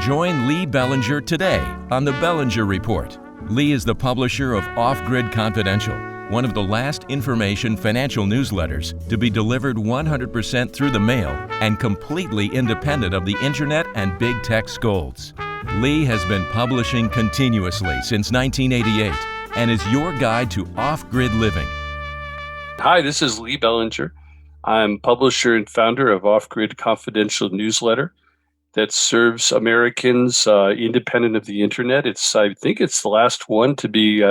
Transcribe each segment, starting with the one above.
Join Lee Bellinger today on the Bellinger Report. Lee is the publisher of Off Grid Confidential, one of the last information financial newsletters to be delivered 100% through the mail and completely independent of the internet and big tech scolds. Lee has been publishing continuously since 1988 and is your guide to off-grid living. Hi, this is Lee Bellinger. I'm publisher and founder of Off Grid Confidential newsletter that serves Americans independent of the internet. I think it's the last one to be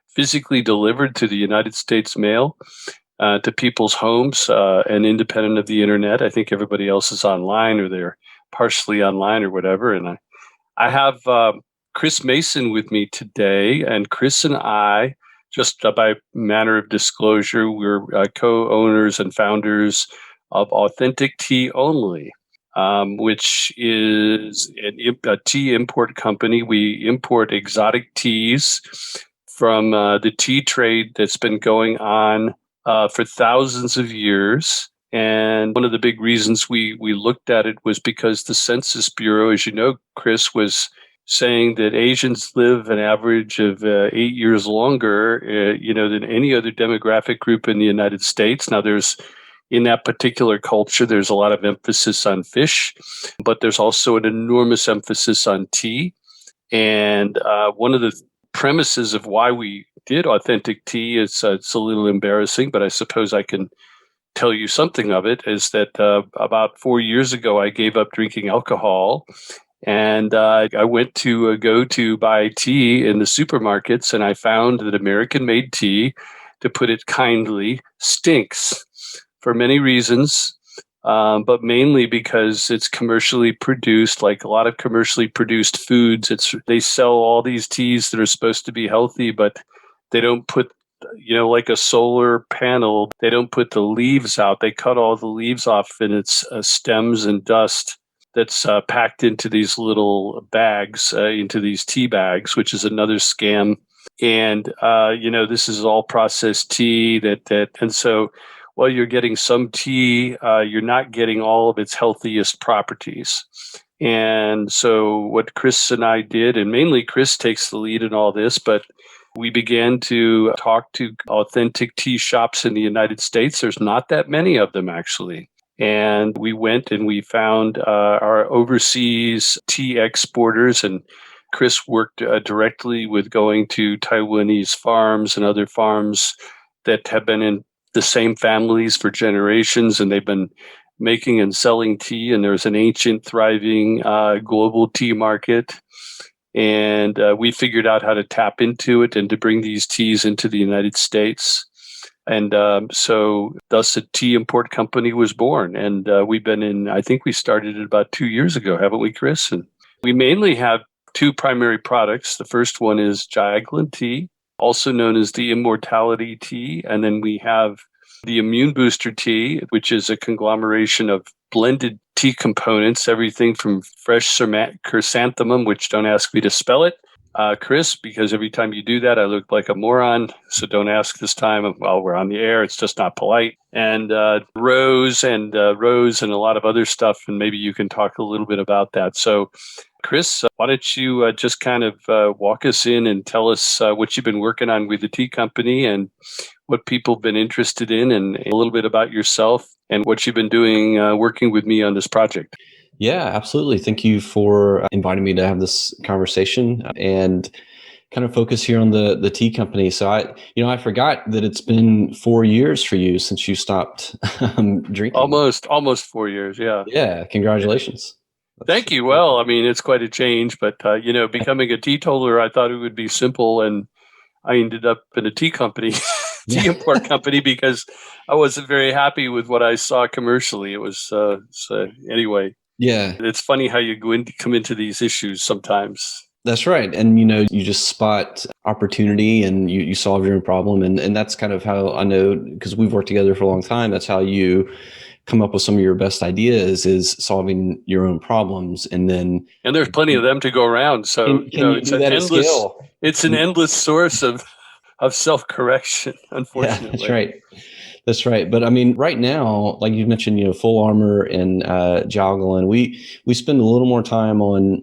physically delivered to the United States mail to people's homes and independent of the internet. I think everybody else is online or they're partially online or whatever. And I have Chris Mason with me today, and Chris and I, just by manner of disclosure, we're co-owners and founders of Authentic Tea Only, which is a tea import company. We import exotic teas from the tea trade that's been going on for thousands of years. And one of the big reasons we looked at it was because the Census Bureau, as you know, Chris, was saying that Asians live an average of 8 years longer, than any other demographic group in the United States. Now, in that particular culture, there's a lot of emphasis on fish, but there's also an enormous emphasis on tea. And one of the premises of why we did Authentic Tea, it's a little embarrassing, but I suppose I can tell you something of it, is that about 4 years ago, I gave up drinking alcohol. And I went to go to buy tea in the supermarkets, and I found that American-made tea, to put it kindly, stinks for many reasons, but mainly because it's commercially produced, like a lot of commercially produced foods. They sell all these teas that are supposed to be healthy, but they don't put, like a solar panel, they don't put the leaves out. They cut all the leaves off, and it's stems and dust that's packed into these little bags, into these tea bags, which is another scam. And, this is all processed tea and so while you're getting some tea, you're not getting all of its healthiest properties. And so what Chris and I did, and mainly Chris takes the lead in all this, but we began to talk to authentic tea shops in the United States. There's not that many of them, actually. And we went and we found our overseas tea exporters, and Chris worked directly with going to Taiwanese farms and other farms that have been in the same families for generations, and they've been making and selling tea. And there's an ancient, thriving global tea market. And we figured out how to tap into it and to bring these teas into the United States. And so thus a tea import company was born. And we've been I think we started it about 2 years ago, haven't we, Chris? And we mainly have two primary products. The first one is Juggling Tea, also known as the Immortality Tea. And then we have the Immune Booster Tea, which is a conglomeration of blended tea components, everything from fresh chrysanthemum, which don't ask me to spell it, Chris, because every time you do that, I look like a moron. So don't ask this time while we're on the air. It's just not polite. And rose and a lot of other stuff. And maybe you can talk a little bit about that. So, Chris, why don't you just kind of walk us in and tell us what you've been working on with the tea company and what people have been interested in, and a little bit about yourself and what you've been doing working with me on this project. Yeah, absolutely. Thank you for inviting me to have this conversation and kind of focus here on the tea company. So I forgot that it's been 4 years for you since you stopped drinking. Almost 4 years. Yeah. Yeah. Congratulations. Thank you. Well, I mean, it's quite a change, but becoming a teetotaler, I thought it would be simple, and I ended up in a tea company, tea import company, because I wasn't very happy with what I saw commercially. It was so anyway. Yeah. It's funny how you come into these issues sometimes. That's right. And, you just spot opportunity and you solve your own problem. And that's kind of how I know, because we've worked together for a long time, that's how you come up with some of your best ideas, is solving your own problems. And there's plenty of them to go around. So, it's an endless source of self-correction, unfortunately. Yeah, that's right. That's right. But I mean, right now, like you mentioned, full armor and Juggling, we spend a little more time on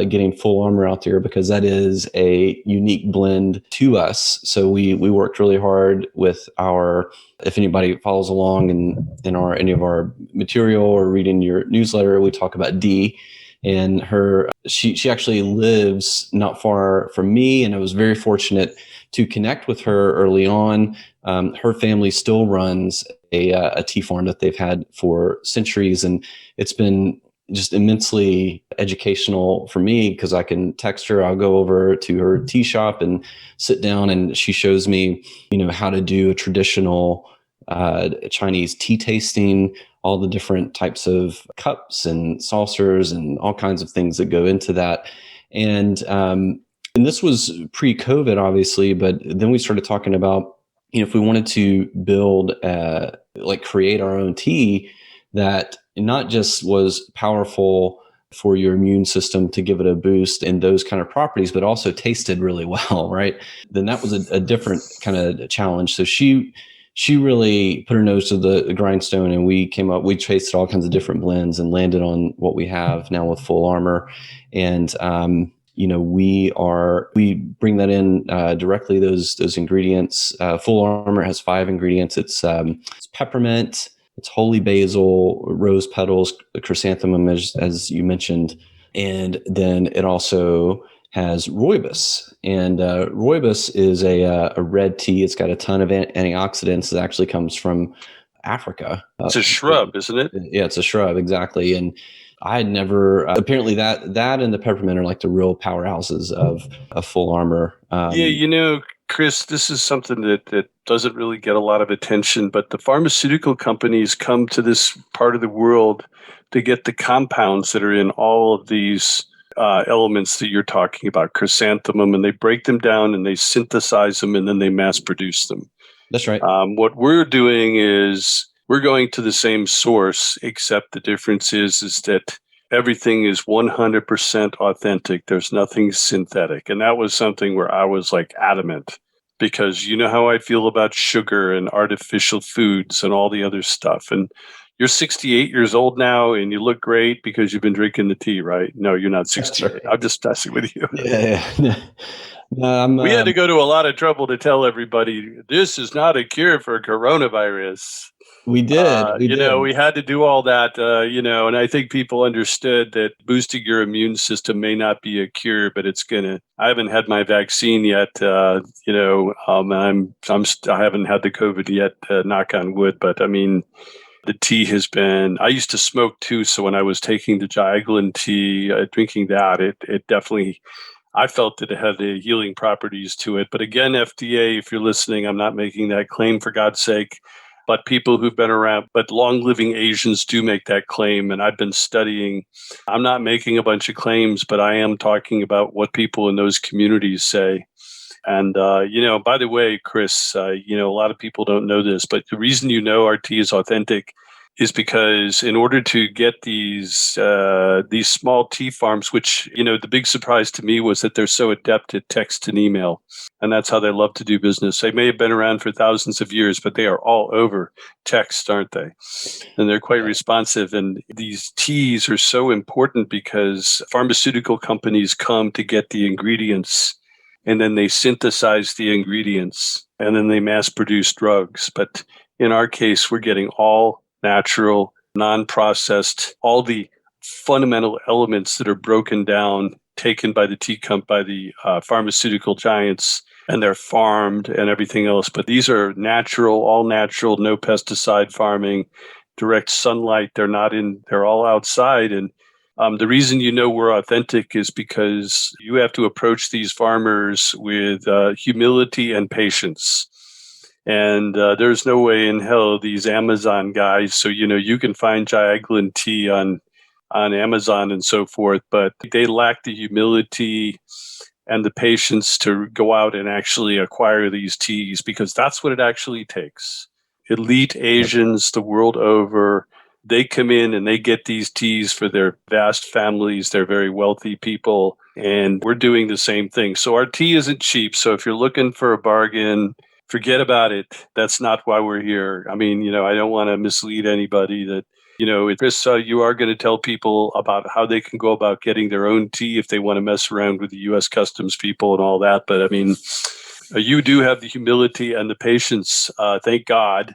getting Full Armor out there because that is a unique blend to us. So we worked really hard with our. If anybody follows along in our any of our material or reading your newsletter, we talk about Dee, and she actually lives not far from me, and I was very fortunate to connect with her early on. Her family still runs a tea farm that they've had for centuries, and it's been just immensely educational for me because I can text her. I'll go over to her tea shop and sit down, and she shows me, how to do a traditional Chinese tea tasting, all the different types of cups and saucers and all kinds of things that go into that. And this was pre-COVID, obviously, but then we started talking about, if we wanted to build, create our own tea that not just was powerful for your immune system to give it a boost and those kind of properties, but also tasted really well, right? Then that was a different kind of challenge. So she really put her nose to the grindstone, and we tasted all kinds of different blends and landed on what we have now with Full Armor. And we bring that in directly, those ingredients. Full Armor has 5 ingredients. It's peppermint, it's holy basil, rose petals, chrysanthemum, as you mentioned, and then it also has rooibos. And rooibos is a red tea. It's got a ton of antioxidants. It actually comes from Africa. It's a shrub, isn't it? Yeah, it's a shrub, exactly. And I had never apparently that and the peppermint are like the real powerhouses of Full Armor. Chris, this is something that doesn't really get a lot of attention, but the pharmaceutical companies come to this part of the world to get the compounds that are in all of these elements that you're talking about, chrysanthemum, and they break them down and they synthesize them and then they mass produce them. That's right. What we're doing is we're going to the same source, except the difference is that everything is 100% authentic. There's nothing synthetic. And that was something where I was like adamant, because you know how I feel about sugar and artificial foods and all the other stuff. And you're 68 years old now and you look great because you've been drinking the tea, right? No, you're not 68. Right. I'm just messing with you. Yeah. No, we had to go to a lot of trouble to tell everybody this is not a cure for coronavirus. We did. We had to do all that, and I think people understood that boosting your immune system may not be a cure, but I haven't had my vaccine yet, I haven't had the COVID yet, knock on wood, but I mean, the tea has been, I used to smoke too. So when I was taking the Juggling Tea, drinking that, it definitely, I felt that it had the healing properties to it. But again, FDA, if you're listening, I'm not making that claim, for God's sake. But people who've been around, but long-living Asians do make that claim. And I've been studying. I'm not making a bunch of claims, but I am talking about what people in those communities say. And, by the way, Chris, a lot of people don't know this, but the reason our tea is authentic is because in order to get these small tea farms, which, the big surprise to me was that they're so adept at text and email. And that's how they love to do business. They may have been around for thousands of years, but they are all over text, aren't they? And they're quite responsive. And these teas are so important because pharmaceutical companies come to get the ingredients, and then they synthesize the ingredients, and then they mass produce drugs. But in our case, we're getting all natural, non-processed, all the fundamental elements that are broken down, taken by the pharmaceutical giants, and they're farmed and everything else. But these are natural, all natural, no pesticide farming, direct sunlight. They're all outside. And the reason we're authentic is because you have to approach these farmers with humility and patience. And there's no way in hell these Amazon guys, so you can find Juggling Tea on Amazon and so forth, but they lack the humility and the patience to go out and actually acquire these teas, because that's what it actually takes. Elite Asians the world over, they come in and they get these teas for their vast families. They're very wealthy people, and we're doing the same thing. So our tea isn't cheap. So if you're looking for a bargain, forget about it. That's not why we're here. I mean, I don't want to mislead anybody that, Chris, you are going to tell people about how they can go about getting their own tea if they want to mess around with the U.S. Customs people and all that. But I mean, you do have the humility and the patience, thank God,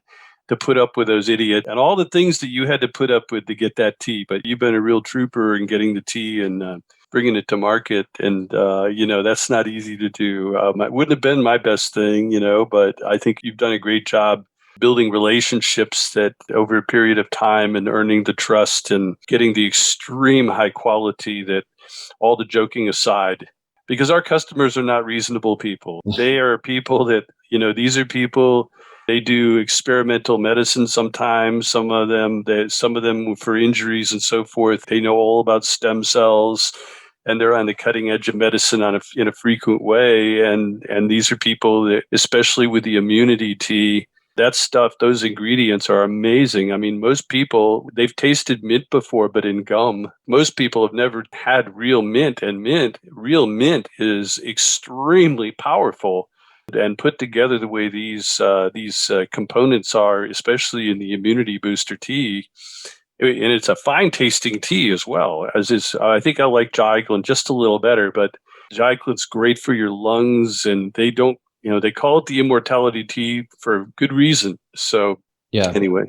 to put up with those idiots and all the things that you had to put up with to get that tea. But you've been a real trooper in getting the tea and bringing it to market. And, that's not easy to do. It wouldn't have been my best thing, but I think you've done a great job building relationships that over a period of time and earning the trust and getting the extreme high quality that, all the joking aside, because our customers are not reasonable people. They are people that, these are people, they do experimental medicine sometimes. Some of them for injuries and so forth. They know all about stem cells and they're on the cutting edge of medicine in a frequent way. And these are people that, especially with the immunity tea, that stuff, those ingredients are amazing. I mean, most people, they've tasted mint before, but in gum. Most people have never had real mint, and real mint is extremely powerful. And put together the way these components are, especially in the immunity booster tea, and it's a fine tasting tea as well. I think I like Juggling just a little better, but Juggling's great for your lungs, and they don't. They call it the immortality tea for good reason. So, yeah. Anyway.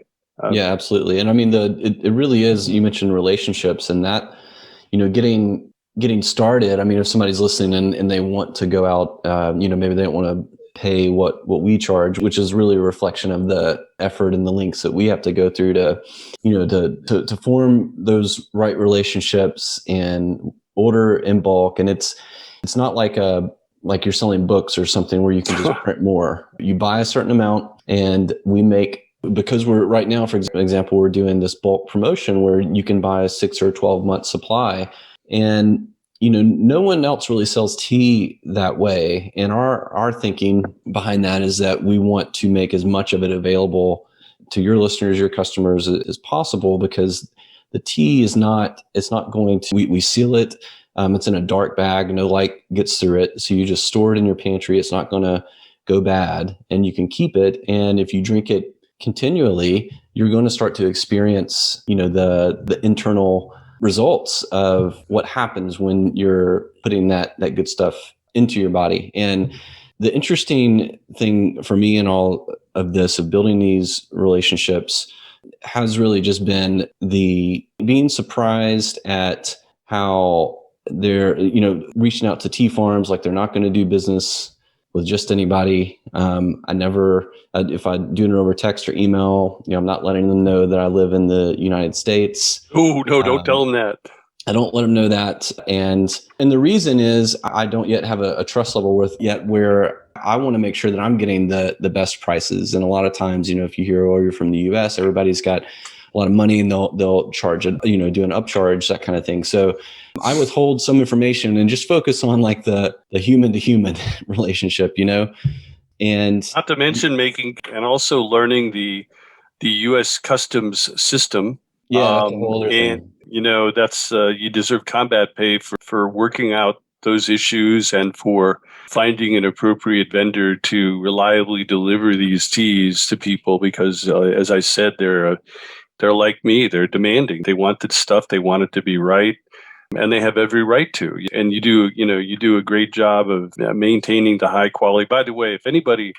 Yeah, absolutely. And I mean, it really is, you mentioned relationships and that, getting started. I mean, if somebody's listening and they want to go out, maybe they don't want to pay what we charge, which is really a reflection of the effort and the links that we have to go through to form those right relationships and order in bulk. And it's not like you're selling books or something where you can just print more. You buy a certain amount and we make, because we're right now, for example, we're doing this bulk promotion where you can buy a 6 or 12 month supply, and no one else really sells tea that way. And our thinking behind that is that we want to make as much of it available to your listeners, your customers as possible, because the tea it's not going to, we seal it. It's in a dark bag, no light gets through it. So you just store it in your pantry. It's not going to go bad and you can keep it. And if you drink it continually, you're going to start to experience, the internal results of what happens when you're putting that good stuff into your body. And the interesting thing for me in all of this, of building these relationships, has really just been the being surprised at how they're, reaching out to tea farms like they're not going to do business with just anybody. I never, if I do it over text or email, I'm not letting them know that I live in the United States. Oh, no, don't tell them that. I don't let them know that. And the reason is I don't yet have a trust level where I want to make sure that I'm getting the best prices. And a lot of times, if you hear, oh, you're from the US, everybody's got a lot of money and they'll charge it, do an upcharge, that kind of thing. So I withhold some information and just focus on like the human to human relationship, and not to mention making and also learning the U.S. customs system. Yeah, that's a whole other thing. That's you deserve combat pay for working out those issues and for finding an appropriate vendor to reliably deliver these teas to people. Because as I said, they're like me. They're demanding. They want the stuff. They want it to be right. And they have every right to. And you do a great job of maintaining the high quality. By the way, if anybody,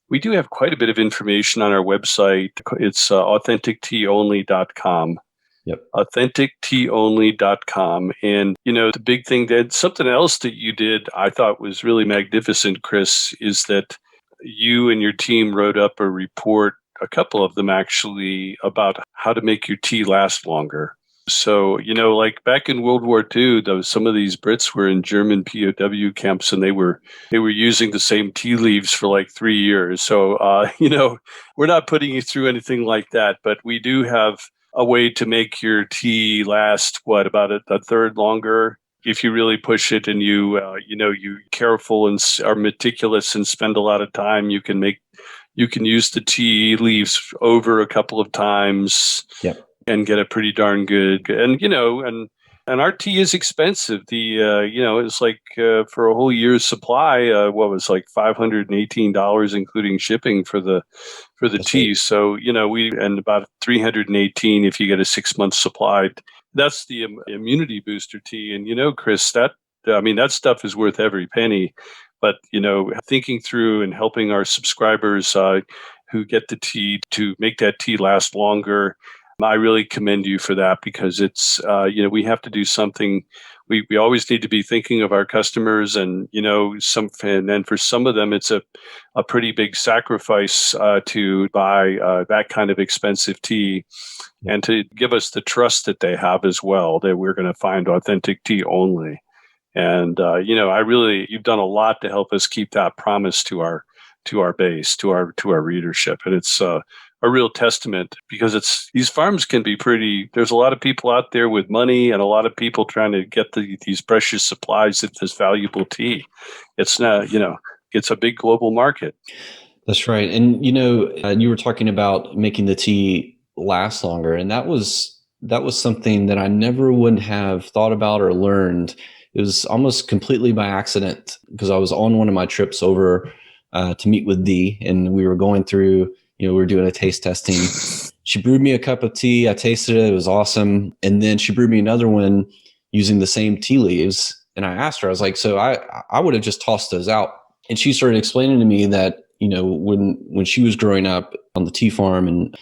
we do have quite a bit of information on our website. It's authenticteaonly.com. Yep. authenticteaonly.com. And, the big thing something else that you did, I thought was really magnificent, Chris, is that you and your team wrote up a report, a couple of them actually, about how to make your tea last longer. So, like back in World War II, some of these Brits were in German POW camps and they were using the same tea leaves for like 3 years. So, we're not putting you through anything like that, but we do have a way to make your tea last, about a third longer. If you really push it and you careful and are meticulous and spend a lot of time, you can use the tea leaves over a couple of times. Yep. And get a pretty darn good, and And our tea is expensive. It's like for a whole year's supply, what was like $518, including shipping for the That's tea. right. So and about 318 if you get a 6 month supply. That's the immunity booster tea. And Chris, that stuff is worth every penny. But thinking through and helping our subscribers who get the tea to make that tea last longer, I really commend you for that, because it's we have to do something. We always need to be thinking of our customers, and and then for some of them it's a pretty big sacrifice to buy that kind of expensive tea, and to give us the trust that they have as well, that we're going to find authentic tea only. And you've done a lot to help us keep that promise to our base, to our readership, and it's a real testament, because these farms can be pretty. There's a lot of people out there with money, and a lot of people trying to get these precious supplies of this valuable tea. It's not, it's a big global market. That's right. And you were talking about making the tea last longer, and that was something that I never would have thought about or learned. It was almost completely by accident, because I was on one of my trips over to meet with Dee, and we were going through, we were doing a taste testing. She brewed me a cup of tea. I tasted it. It was awesome. And then she brewed me another one using the same tea leaves. And I asked her, I was like, so I would have just tossed those out. And she started explaining to me that, when she was growing up on the tea farm and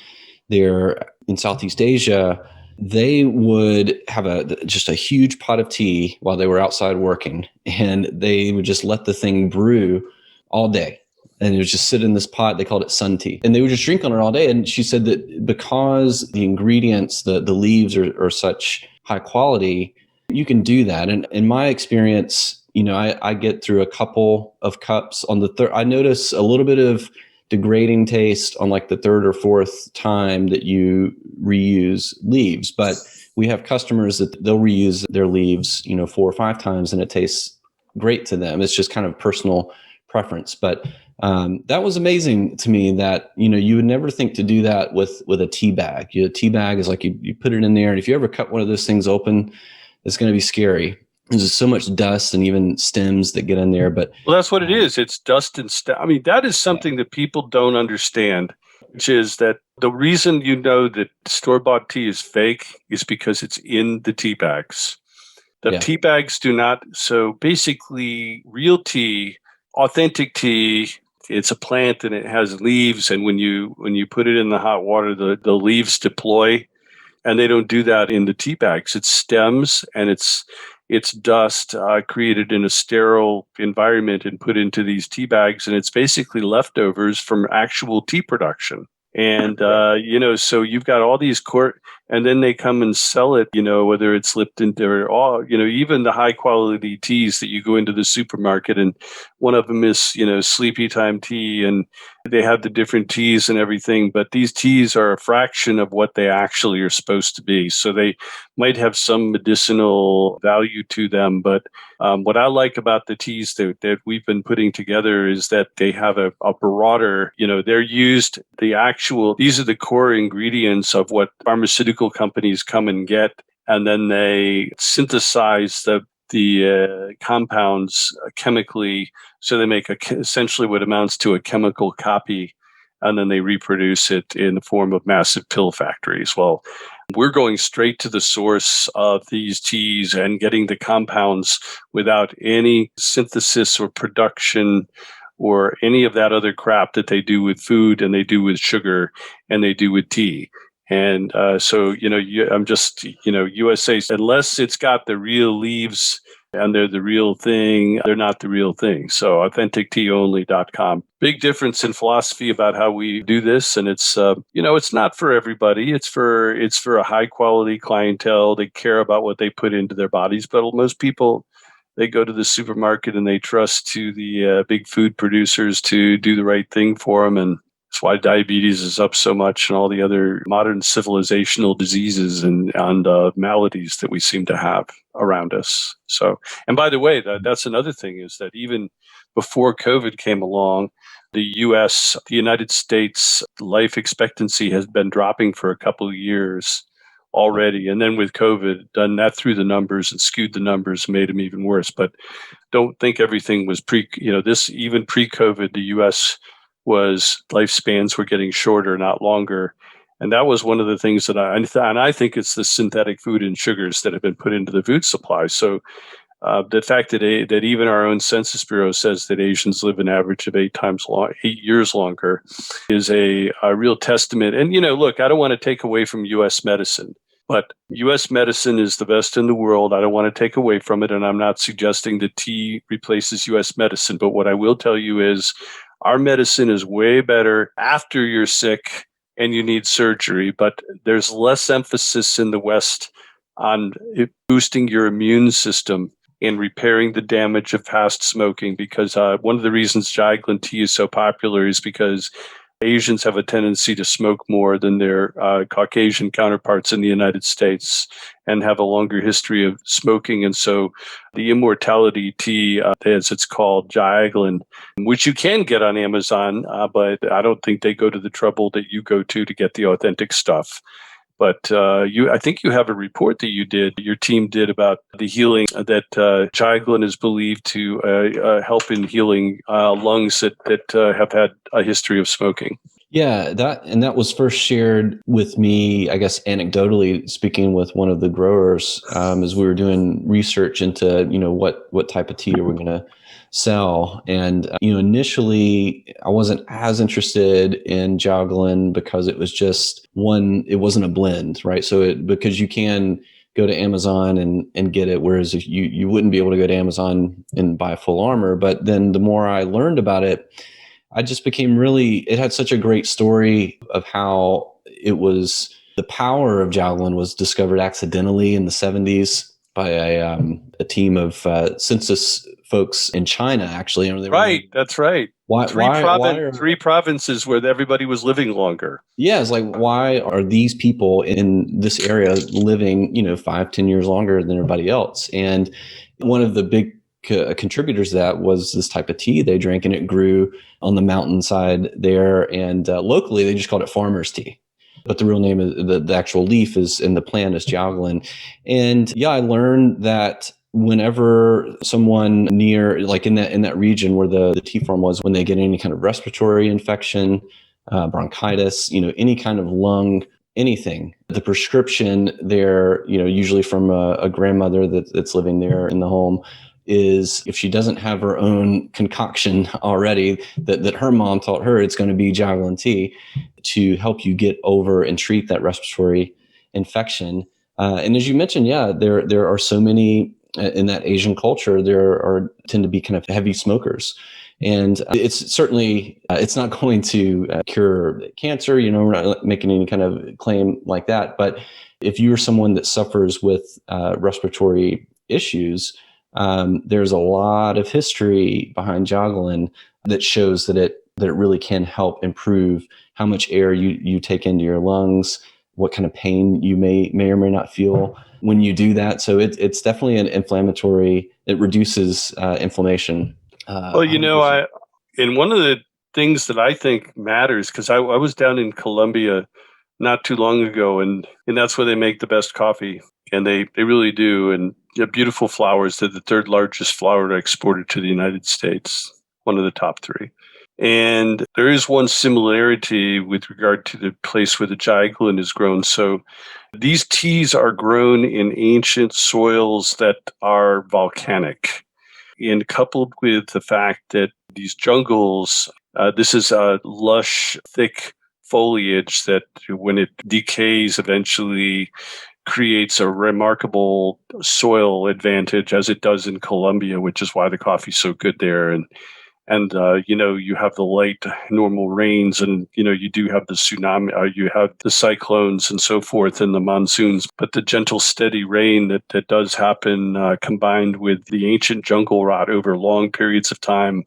there in Southeast Asia, they would have just a huge pot of tea while they were outside working, and they would just let the thing brew all day. And it would just sit in this pot. They called it sun tea, and they would just drink on it all day. And she said that because the ingredients, the leaves are such high quality, you can do that. And in my experience, I get through a couple of cups. On the third, I notice a little bit of degrading taste on like the third or fourth time that you reuse leaves. But we have customers that they'll reuse their leaves, 4 or 5 times, and it tastes great to them. It's just kind of personal preference. But that was amazing to me that, you would never think to do that with a tea bag. A tea bag is like you put it in there, and if you ever cut one of those things open, it's going to be scary. There's just so much dust and even stems that get in there. But Well, that's what it is. It's dust and stuff. I mean, that is something that people don't understand, which is that the reason that store-bought tea is fake is because it's in the tea bags. The tea bags do not. So basically, real tea, authentic tea, it's a plant and it has leaves. And when you put it in the hot water, the leaves deploy, and they don't do that in the tea bags. It's stems, and it's dust created in a sterile environment and put into these tea bags, and it's basically leftovers from actual tea production. And so you've got all these and then they come and sell it, whether it's Lipton or all, even the high quality teas that you go into the supermarket, and one of them is, sleepy time tea, and they have the different teas and everything, but these teas are a fraction of what they actually are supposed to be. So they might have some medicinal value to them, but what I like about the teas that we've been putting together is that they have a broader, they're used, these are the core ingredients of what pharmaceutical companies come and get, and then they synthesize the compounds chemically, so they make essentially what amounts to a chemical copy, and then they reproduce it in the form of massive pill factories. Well, we're going straight to the source of these teas and getting the compounds without any synthesis or production or any of that other crap that they do with food and they do with sugar and they do with tea. And I'm just, USA, unless it's got the real leaves and they're the real thing, they're not the real thing. So authenticteaonly.com. Big difference in philosophy about how we do this. And it's, it's not for everybody. It's for a high quality clientele. They care about what they put into their bodies. But most people, they go to the supermarket and they trust to the big food producers to do the right thing for them. And that's why diabetes is up so much, and all the other modern civilizational diseases and maladies that we seem to have around us. So, and by the way, that's another thing, is that even before COVID came along, the United States life expectancy has been dropping for a couple of years. already. And then with COVID, done that through the numbers and skewed the numbers, made them even worse. But don't think everything was even pre-COVID, the US lifespans were getting shorter, not longer. And that was one of the things that I think it's the synthetic food and sugars that have been put into the food supply. So the fact that even our own Census Bureau says that Asians live an average of 8 years longer is a real testament. And, look, I don't want to take away from U.S. medicine, but U.S. medicine is the best in the world. I don't want to take away from it. And I'm not suggesting that tea replaces U.S. medicine. But what I will tell you is our medicine is way better after you're sick and you need surgery. But there's less emphasis in the West on boosting your immune system and repairing the damage of past smoking, because one of the reasons Juggling Tea is so popular is because Asians have a tendency to smoke more than their Caucasian counterparts in the United States and have a longer history of smoking. And so the Immortality Tea, as it's called, Juggling, which you can get on Amazon, but I don't think they go to the trouble that you go to get the authentic stuff. But I think you have a report that your team did about the healing that Juggling is believed to help in healing lungs that have had a history of smoking. Yeah, that was first shared with me, I guess, anecdotally speaking with one of the growers as we were doing research into, what type of tea are we going to sell. And, initially I wasn't as interested in Juggling because it was just it wasn't a blend, right? So because you can go to Amazon and get it, whereas if you wouldn't be able to go to Amazon and buy full armor. But then the more I learned about it, I just became it had such a great story of how the power of Juggling was discovered accidentally in the 70s by a team of census folks in China, actually. Right, that's right. Why, Three provinces where everybody was living longer. Yeah, it's like, why are these people in this area living, 5-10 years longer than everybody else? And one of the big contributors to that was this type of tea they drank, and it grew on the mountainside there. And locally, they just called it farmer's tea. But the real name is the actual leaf is in the plant is Juggling. And yeah, I learned that whenever someone near, like in that region where the tea farm was, when they get any kind of respiratory infection, bronchitis, any kind of lung, anything, the prescription there, usually from a grandmother that's living there in the home, is if she doesn't have her own concoction already that her mom taught her, it's going to be Juggling Tea to help you get over and treat that respiratory infection. And as you mentioned, yeah, there are so many in that Asian culture, tend to be kind of heavy smokers. And it's certainly, it's not going to cure cancer, we're not making any kind of claim like that. But if you're someone that suffers with respiratory issues, there's a lot of history behind Juggling that shows that it really can help improve how much air you take into your lungs, what kind of pain you may or may not feel when you do that. So it's definitely an inflammatory. It reduces inflammation. Well, and one of the things that I think matters, because I was down in Colombia not too long ago, and that's where they make the best coffee, and they really do. And beautiful flowers. They're the third largest flower exported to the United States, one of the top three. And there is one similarity with regard to the place where the Juggling is grown. So these teas are grown in ancient soils that are volcanic. And coupled with the fact that these jungles, this is a lush, thick foliage that when it decays eventually creates a remarkable soil advantage, as it does in Colombia, which is why the coffee's so good there. And you have the light normal rains, and you do have the tsunami, you have the cyclones and so forth, and the monsoons. But the gentle, steady rain that does happen, combined with the ancient jungle rot over long periods of time,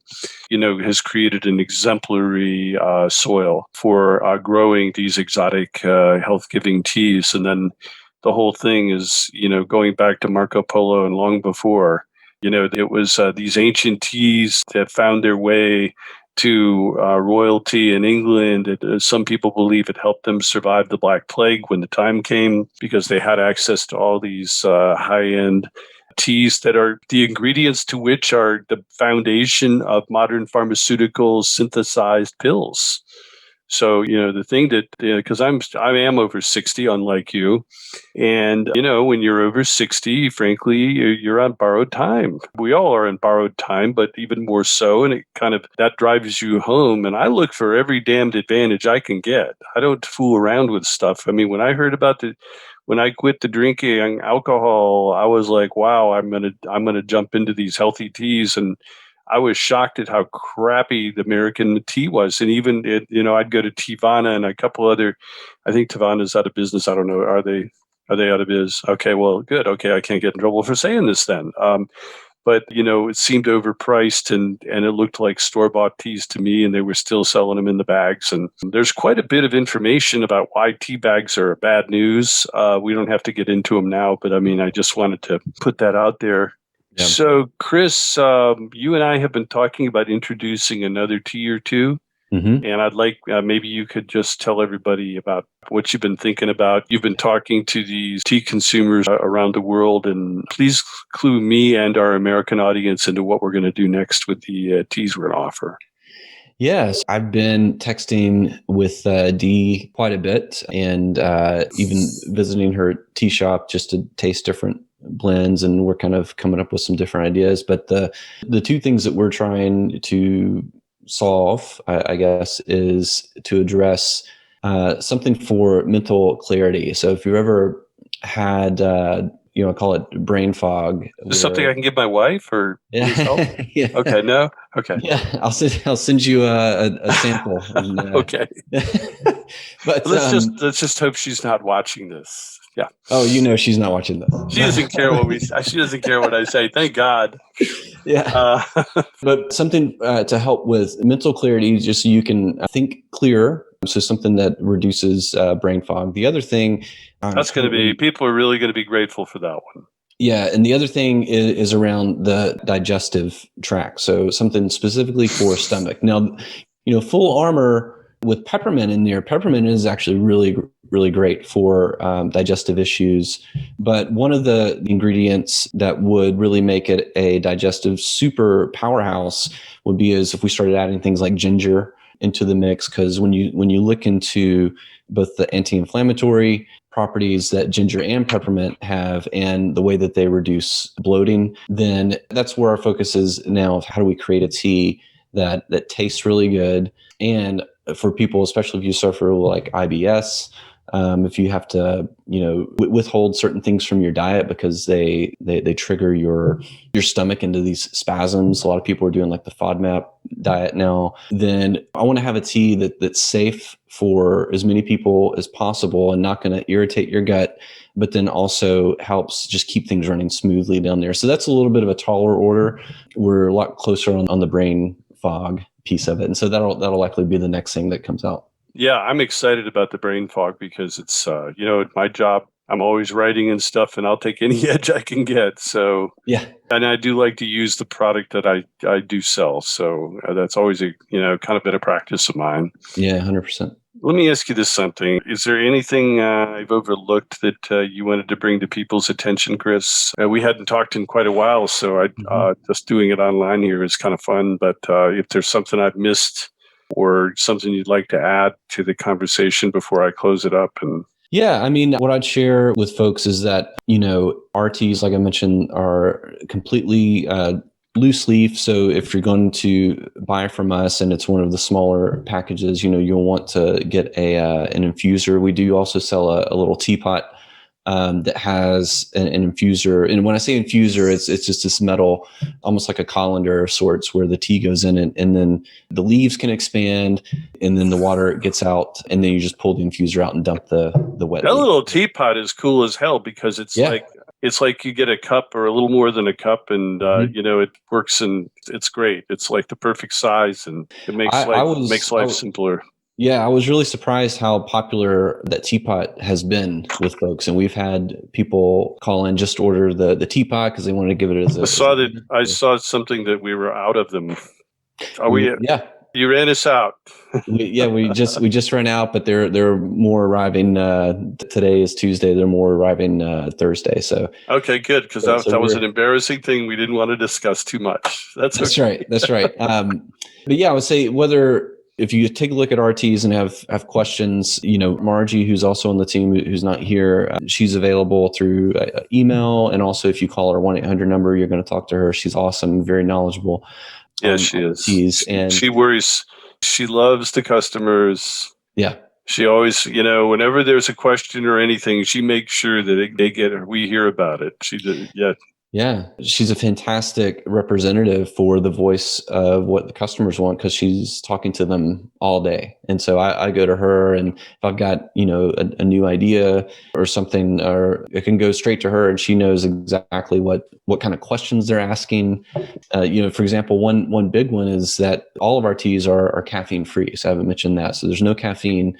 has created an exemplary soil for growing these exotic, health-giving teas. And then the whole thing is, going back to Marco Polo and long before. It was these ancient teas that found their way to royalty in England. Some people believe it helped them survive the Black Plague when the time came because they had access to all these high-end teas that are the ingredients to which are the foundation of modern pharmaceutical synthesized pills. So, the thing that, because I am over 60, unlike you. And, when you're over 60, frankly, you're on borrowed time. We all are on borrowed time, but even more so. And it that drives you home. And I look for every damned advantage I can get. I don't fool around with stuff. I mean, when I heard about when I quit the drinking alcohol, I was like, wow, I'm gonna jump into these healthy teas. And I was shocked at how crappy the American tea was. And even, I'd go to Teavana and a couple other, I think Teavana's out of business. I don't know. Are they out of biz? Okay, well, good. Okay, I can't get in trouble for saying this then. But, it seemed overpriced and it looked like store-bought teas to me, and they were still selling them in the bags. And there's quite a bit of information about why tea bags are bad news. We don't have to get into them now, but I just wanted to put that out there. Yeah. So, Chris, you and I have been talking about introducing another tea or two. Mm-hmm. And I'd like maybe you could just tell everybody about what you've been thinking about. You've been talking to these tea consumers around the world, and please clue me and our American audience into what we're going to do next with the teas we're going to offer. Yes, I've been texting with Dee quite a bit, and even visiting her tea shop just to taste different blends, and we're kind of coming up with some different ideas. But the two things that we're trying to solve, I guess, is to address something for mental clarity. So if you've ever had, call it brain fog. Is this something I can give my wife or yourself? Yeah. Okay, no? Okay. Yeah, I'll send you a sample. And, okay. But let's just hope she's not watching this. Yeah. Oh, she's not watching this. She doesn't care she doesn't care what I say. Thank God. Yeah. But something to help with mental clarity, just so you can think clearer. So something that reduces brain fog. The other thing, that's going to be, people are really going to be grateful for that one. Yeah. And the other thing is around the digestive tract. So something specifically for stomach. Now, Full Armor with peppermint in there, peppermint is actually really, really great for digestive issues. But one of the ingredients that would really make it a digestive super powerhouse would be if we started adding things like ginger into the mix, because when you look into both the anti-inflammatory properties that ginger and peppermint have and the way that they reduce bloating, then that's where our focus is now, of how do we create a tea that tastes really good. And for people, especially if you suffer like IBS, if you have to, withhold certain things from your diet because they trigger your stomach into these spasms. A lot of people are doing like the FODMAP diet now. Then I want to have a tea that's safe for as many people as possible and not going to irritate your gut, but then also helps just keep things running smoothly down there. So that's a little bit of a taller order. We're a lot closer on the brain fog piece of it, and so that'll likely be the next thing that comes out. Yeah, I'm excited about the brain fog because it's my job. I'm always writing and stuff, and I'll take any edge I can get. So yeah, and I do like to use the product that I do sell. So that's always a kind of been a practice of mine. Yeah, 100%. Let me ask you this something. Is there anything I've overlooked that you wanted to bring to people's attention, Chris? We hadn't talked in quite a while, so just doing it online here is kind of fun. But if there's something I've missed or something you'd like to add to the conversation before I close it up. Yeah, what I'd share with folks is that, our teas, like I mentioned, are completely loose leaf. So if you're going to buy from us and it's one of the smaller packages, you'll want to get an infuser. We do also sell a little teapot that has an infuser. And when I say infuser, it's just this metal, almost like a colander of sorts, where the tea goes in it, and then the leaves can expand, and then the water gets out, and then you just pull the infuser out and dump the wet. That little teapot is cool as hell because it's like you get a cup or a little more than a cup, and it works, and it's great. It's like the perfect size, and it makes life simpler. Yeah, I was really surprised how popular that teapot has been with folks, and we've had people call in just to order the teapot because they wanted to give it as a. I saw something that we were out of them. Are we? Yeah. You ran us out. we just ran out, but they're more arriving. Today is Tuesday. They're more arriving Thursday. So okay, good, because that was an embarrassing thing we didn't want to discuss too much. That's okay. Right. That's right. But yeah, I would say if you take a look at RTs and have questions, Margie, who's also on the team, who's not here, she's available through email, and also if you call her 1-800 number, you're going to talk to her. She's awesome, very knowledgeable. Yeah, she is. And she worries. She loves the customers. Yeah. She always, whenever there's a question or anything, she makes sure that we hear about it. She did, yeah. Yeah, she's a fantastic representative for the voice of what the customers want, because she's talking to them all day. And so I go to her, and if I've got, a new idea or something, or it can go straight to her, and she knows exactly what kind of questions they're asking. For example, one big one is that all of our teas are caffeine free. So I haven't mentioned that. So there's no caffeine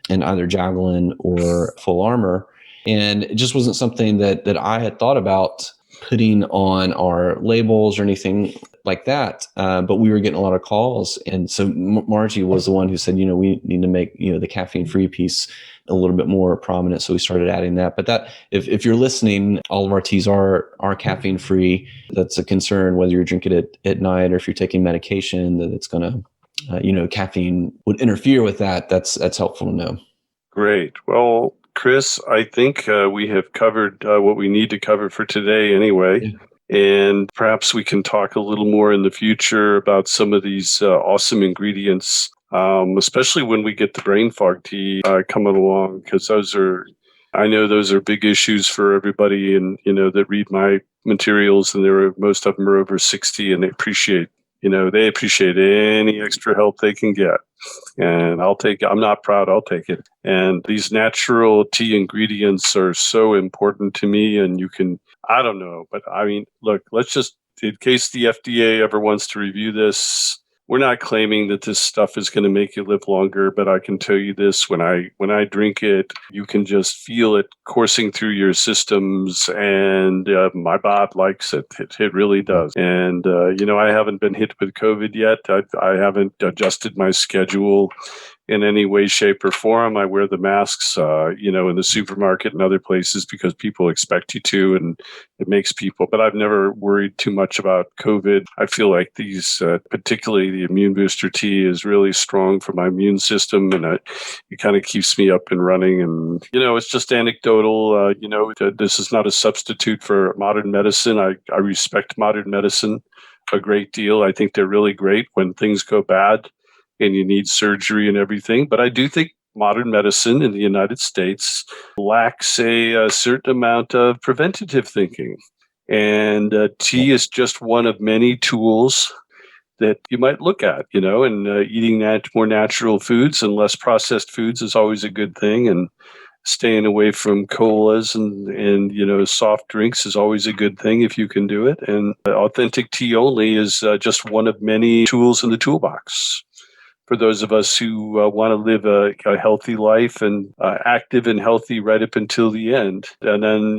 in either Juggling or Full Armor. And it just wasn't something that I had thought about putting on our labels or anything like that. But we were getting a lot of calls. And so Margie was the one who said, we need to make, the caffeine free piece a little bit more prominent. So we started adding that. But that, if you're listening, all of our teas are caffeine free. That's a concern, whether you're drinking it at night or if you're taking medication, that it's going to, caffeine would interfere with that. That's helpful to know. Great. Well, Chris, I think we have covered what we need to cover for today anyway. Yeah. And perhaps we can talk a little more in the future about some of these awesome ingredients, especially when we get the brain fog tea coming along, because I know those are big issues for everybody, and that read my materials, and most of them are over 60, and they appreciate any extra help they can get. And I'll take it. I'm not proud. I'll take it. And these natural tea ingredients are so important to me. And I don't know, but I mean, look, let's just, in case the FDA ever wants to review this, we're not claiming that this stuff is going to make you live longer, but I can tell you this, when I drink it, you can just feel it coursing through your systems, and my bod likes it. It really does. And, I haven't been hit with COVID yet. I haven't adjusted my schedule in any way, shape, or form. I wear the masks, in the supermarket and other places because people expect you to, and it makes people. But I've never worried too much about COVID. I feel like these, particularly the immune booster tea, is really strong for my immune system, and it kind of keeps me up and running. And it's just anecdotal. This is not a substitute for modern medicine. I respect modern medicine a great deal. I think they're really great when things go bad and you need surgery and everything. But I do think modern medicine in the United States lacks a certain amount of preventative thinking. And tea is just one of many tools that you might look at, and eating more natural foods and less processed foods is always a good thing. And staying away from colas and soft drinks is always a good thing if you can do it. And authentic tea only is just one of many tools in the toolbox for those of us who want to live a healthy life and active and healthy right up until the end. And then,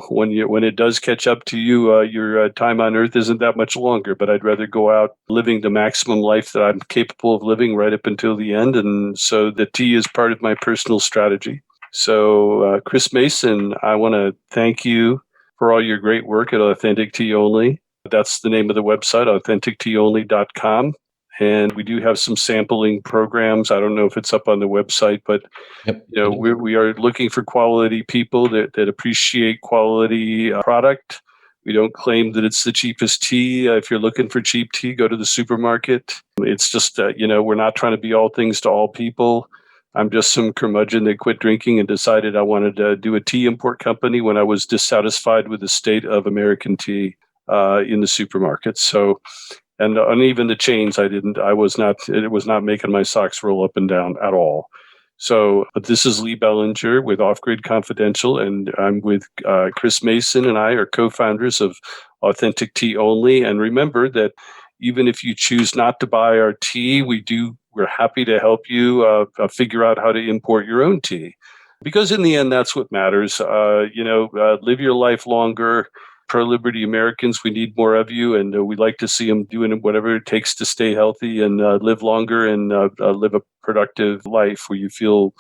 when it does catch up to you, your time on earth isn't that much longer. But I'd rather go out living the maximum life that I'm capable of living right up until the end. And so the tea is part of my personal strategy. So, Chris Mason, I want to thank you for all your great work at Authentic Tea Only. That's the name of the website, authenticteaonly.com. And we do have some sampling programs. I don't know if it's up on the website, but we are looking for quality people that appreciate quality product. We don't claim that it's the cheapest tea. If you're looking for cheap tea, go to the supermarket. It's just, we're not trying to be all things to all people. I'm just some curmudgeon that quit drinking and decided I wanted to do a tea import company when I was dissatisfied with the state of American tea in the supermarket. So, and even the chains, it was not making my socks roll up and down at all. So this is Lee Bellinger with Off Grid Confidential, and I'm with Chris Mason, and I are co-founders of Authentic Tea Only. And remember that even if you choose not to buy our tea, we're happy to help you figure out how to import your own tea. Because in the end, that's what matters. Live your life longer. pro-liberty Americans. We need more of you, and we'd like to see them doing whatever it takes to stay healthy and live longer and live a productive life where you feel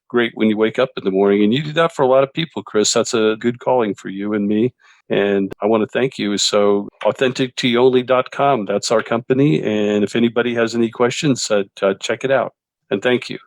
great when you wake up in the morning. And you do that for a lot of people, Chris. That's a good calling for you and me. And I want to thank you. So AuthenticTeaOnly.com, that's our company. And if anybody has any questions, check it out. And thank you.